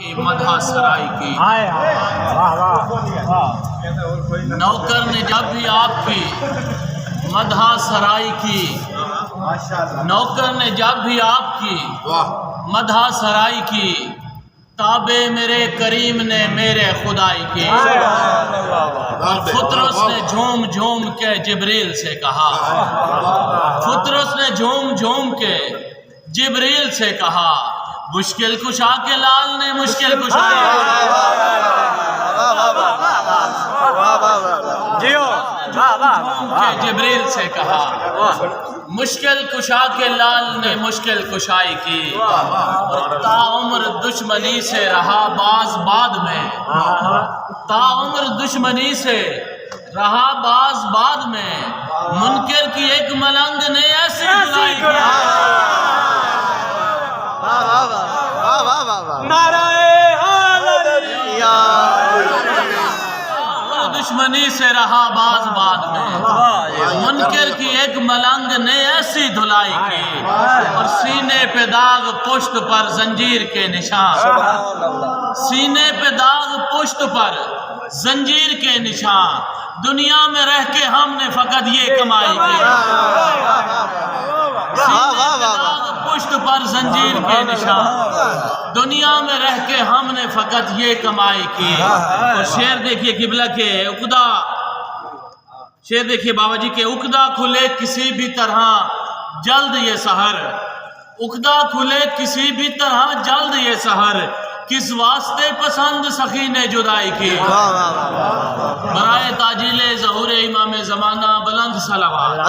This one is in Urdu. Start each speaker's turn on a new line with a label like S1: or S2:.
S1: مدح سرائی کی نوکر نے جب بھی آپ کی مدح سرائی کی، نوکر نے جب بھی آپ کی مدح سرائی کی، تابع میرے کریم نے میرے خدائی کی۔ فطرس نے جھوم جھوم کے جبریل سے کہا، فطرس نے جھوم جھوم کے جبریل سے کہا، مشکل کشا کے لال نے مشکل کشائی کے جبریل سے کہا، مشکل کشا کے لال نے مشکل کشائی کی، اور تا عمر دشمنی سے رہا باز بعد میں، تا عمر دشمنی سے رہا باز بعد میں، منکر کی ایک ملنگ نے ایسی دلائی کی۔ دشمنی سے رہا باز بعد میں، منکر کی ایک ملنگ نے ایسی دھلائی کی، اور سینے پہ داغ پشت پر زنجیر کے نشان، سینے پہ داغ پشت پر زنجیر کے نشان، دنیا میں رہ کے ہم نے فقط یہ کمائی کی، سینے پہ داغ پشت پر زنجیر کے نشان، دنیا میں رہ کے ہم نے فقط یہ کمائی کی۔ اور شعر دیکھیے قبلہ کے عقدہ، شعر دیکھیے بابا جی کے، عقدہ کھلے کسی بھی طرح جلد یہ سحر، عقدہ کھلے کسی بھی طرح جلد یہ سحر، کس واسطے پسند سخی نے جدائی کی۔ برائے تاجیل ظہور امام زمانہ بلند صلوات